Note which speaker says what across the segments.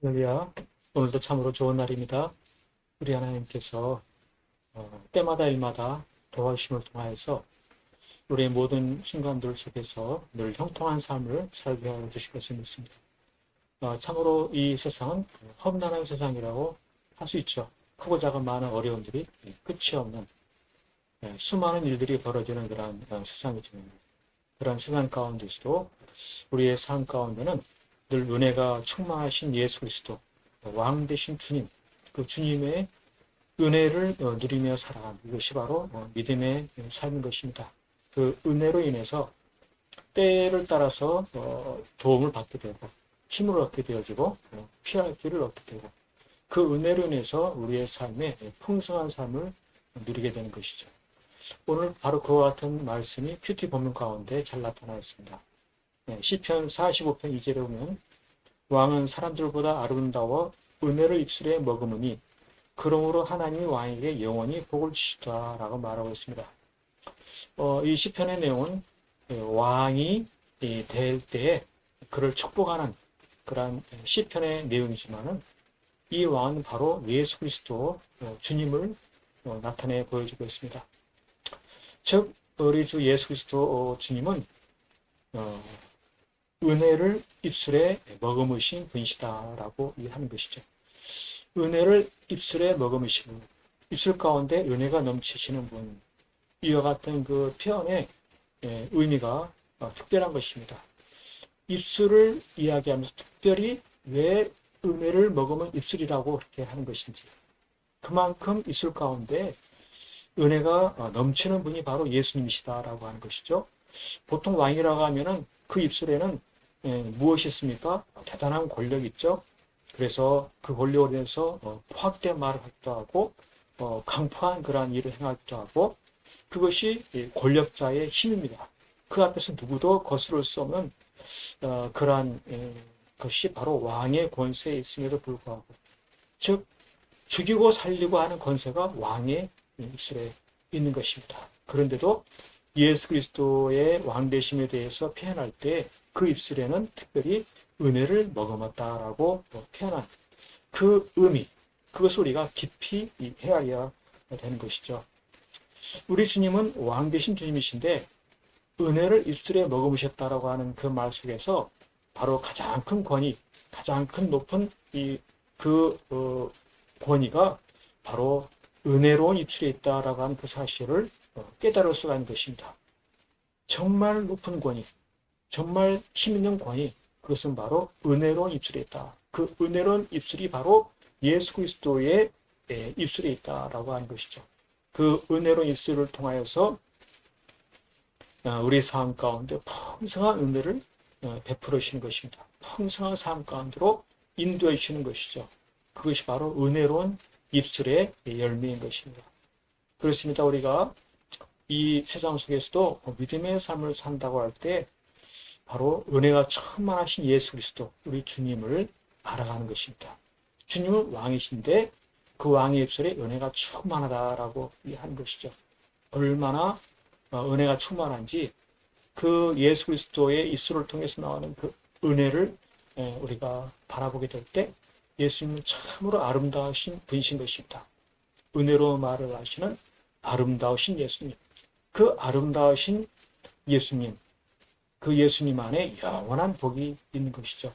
Speaker 1: 할렐루야. 오늘도 참으로 좋은 날입니다. 우리 하나님께서 때마다 일마다 도와주심을 통하여서 우리의 모든 순간들 속에서 늘 형통한 삶을 살게 하여 주실 것을 믿습니다. 참으로 이 세상은 험난한 세상이라고 할 수 있죠. 크고 작은 많은 어려움들이 끝이 없는 수많은 일들이 벌어지는 그런 세상이지만 그런 세상 가운데서도 우리의 삶 가운데는 늘 은혜가 충만하신 예수 그리스도, 왕 되신 주님, 그 주님의 은혜를 누리며 살아가는 이것이 바로 믿음의 삶인 것입니다. 그 은혜로 인해서 때를 따라서 도움을 받게 되고 힘을 얻게 되어지고 피할 길을 얻게 되고 그 은혜로 인해서 우리의 삶에 풍성한 삶을 누리게 되는 것이죠. 오늘 바로 그와 같은 말씀이 큐티 본문 가운데 잘 나타나 있습니다. 시편 45편 2절에 보면 왕은 사람들보다 아름다워 은혜를 입술에 머금으니 그러므로 하나님이 왕에게 영원히 복을 주시다라고 말하고 있습니다. 이 시편의 내용은 왕이 될 때에 그를 축복하는 그런 시편의 내용이지만은 이 왕은 바로 예수 그리스도 주님을 나타내 보여주고 있습니다. 즉 우리 주 예수 그리스도 주님은 은혜를 입술에 머금으신 분이시다라고 하는 것이죠. 은혜를 입술에 머금으시고 입술 가운데 은혜가 넘치시는 분, 이와 같은 그 표현의 의미가 특별한 것입니다. 입술을 이야기하면서 특별히 왜 은혜를 머금은 입술이라고 그렇게 하는 것인지, 그만큼 입술 가운데 은혜가 넘치는 분이 바로 예수님이시다라고 하는 것이죠. 보통 왕이라고 하면은 그 입술에는 무엇이 있습니까? 대단한 권력이 있죠. 그래서 그 권력으로 인해서 포악된 말을 하기도 하고 강포한 그러한 일을 행하기도 하고 그것이 권력자의 힘입니다. 그 앞에서 누구도 거스를 수 없는 그러한 것이 바로 왕의 권세에 있음에도 불구하고 즉 죽이고 살리고 하는 권세가 왕의 입술에 있는 것입니다. 그런데도 예수 그리스도의 왕되심에 대해서 표현할 때 그 입술에는 특별히 은혜를 머금었다라고 표현한 그 의미, 그것을 우리가 깊이 헤아려야 되는 것이죠. 우리 주님은 왕 되신 주님이신데 은혜를 입술에 머금으셨다라고 하는 그 말 속에서 바로 가장 큰 권위, 가장 큰 높은 권위가 바로 은혜로운 입술에 있다라고 하는 그 사실을 깨달을 수가 있는 것입니다. 정말 높은 권위, 정말 힘있는 권위, 그것은 바로 은혜로운 입술에 있다. 그 은혜로운 입술이 바로 예수 그리스도의 입술에 있다라고 하는 것이죠. 그 은혜로운 입술을 통하여서 우리 삶 가운데 풍성한 은혜를 베풀어 주시는 것입니다. 풍성한 삶 가운데로 인도해 주시는 것이죠. 그것이 바로 은혜로운 입술의 열매인 것입니다. 그렇습니다. 우리가 이 세상 속에서도 믿음의 삶을 산다고 할 때 바로 은혜가 충만하신 예수 그리스도, 우리 주님을 알아가는 것입니다. 주님은 왕이신데 그 왕의 입술에 은혜가 충만하다라고 하는 것이죠. 얼마나 은혜가 충만한지 그 예수 그리스도의 입술을 통해서 나오는 그 은혜를 우리가 바라보게 될 때 예수님은 참으로 아름다우신 분이신 것입니다. 은혜로운 말을 하시는 아름다우신 예수님. 그 아름다우신 예수님, 그 예수님 안에 영원한 복이 있는 것이죠.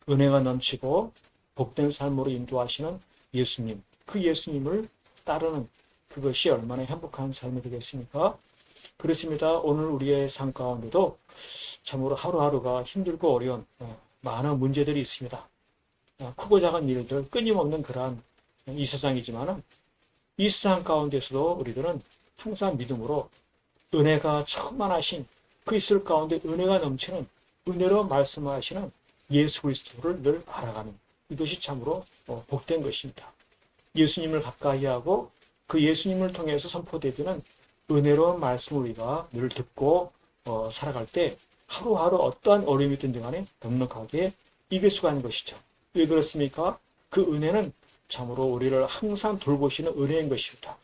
Speaker 1: 은혜가 넘치고 복된 삶으로 인도하시는 예수님, 그 예수님을 따르는 그것이 얼마나 행복한 삶이 되겠습니까? 그렇습니다. 오늘 우리의 삶 가운데도 참으로 하루하루가 힘들고 어려운 많은 문제들이 있습니다. 크고 작은 일들, 끊임없는 그러한 이 세상이지만은 이 세상 가운데서도 우리들은 항상 믿음으로 은혜가 충만하신 그 있을 가운데 은혜가 넘치는 은혜로 말씀하시는 예수 그리스도를 늘 알아가는 이것이 참으로 복된 것입니다. 예수님을 가까이 하고 그 예수님을 통해서 선포되는 은혜로운 말씀을 우리가 늘 듣고 살아갈 때 하루하루 어떠한 어려움이 든지 간에 넉넉하게 이길 수가 있는 것이죠. 왜 그렇습니까? 그 은혜는 참으로 우리를 항상 돌보시는 은혜인 것입니다.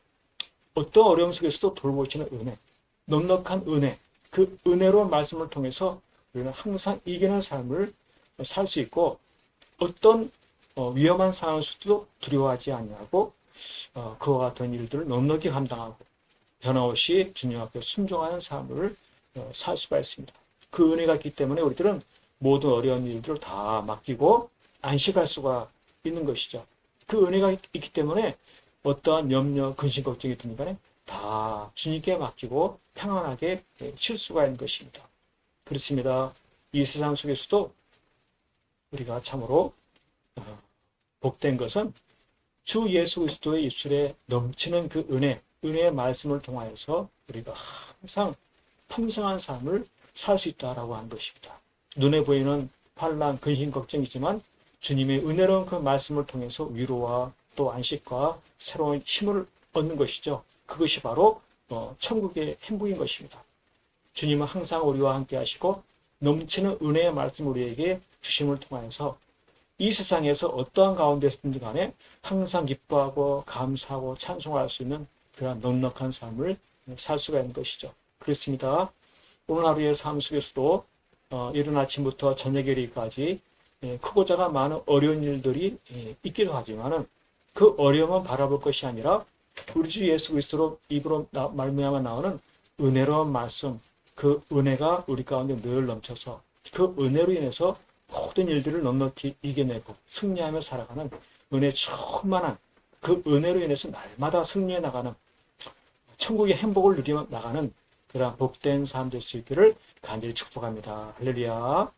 Speaker 1: 어떤 어려움 속에서도 돌보시는 은혜, 넉넉한 은혜, 그 은혜로운 말씀을 통해서 우리는 항상 이기는 삶을 살 수 있고 어떤 위험한 상황에서도 두려워하지 아니하고 그와 같은 일들을 넉넉히 감당하고 변함없이 주님 앞에 순종하는 삶을 살 수가 있습니다. 그 은혜가 있기 때문에 우리들은 모든 어려운 일들을 다 맡기고 안식할 수가 있는 것이죠. 그 은혜가 있기 때문에 어떠한 염려, 근심, 걱정이 든 간에 다 주님께 맡기고 평안하게 쉴 수가 있는 것입니다. 그렇습니다. 이 세상 속에서도 우리가 참으로 복된 것은 주 예수 그리스도의 입술에 넘치는 그 은혜의 말씀을 통하여서 우리가 항상 풍성한 삶을 살 수 있다라고 하는 것입니다. 눈에 보이는 환난, 근심, 걱정이지만 주님의 은혜로운 그 말씀을 통해서 위로와 또 안식과 새로운 힘을 얻는 것이죠. 그것이 바로 천국의 행복인 것입니다. 주님은 항상 우리와 함께 하시고 넘치는 은혜의 말씀 우리에게 주심을 통하여서 이 세상에서 어떠한 가운데서든지 간에 항상 기뻐하고 감사하고 찬송할 수 있는 그런 넉넉한 삶을 살 수가 있는 것이죠. 그렇습니다. 오늘 하루의 삶 속에서도 이른 아침부터 저녁에 이르기까지 크고 작아 많은 어려운 일들이 있기도 하지만은 그 어려움은 바라볼 것이 아니라 우리 주 예수 그리스도로 입으로 말미암아 나오는 은혜로운 말씀, 그 은혜가 우리 가운데 늘 넘쳐서 그 은혜로 인해서 모든 일들을 넉넉히 이겨내고 승리하며 살아가는 은혜 충만한 그 은혜로 인해서 날마다 승리해 나가는 천국의 행복을 누리며 나가는 그런 복된 삶 될 수 있기를 간절히 축복합니다. 할렐루야.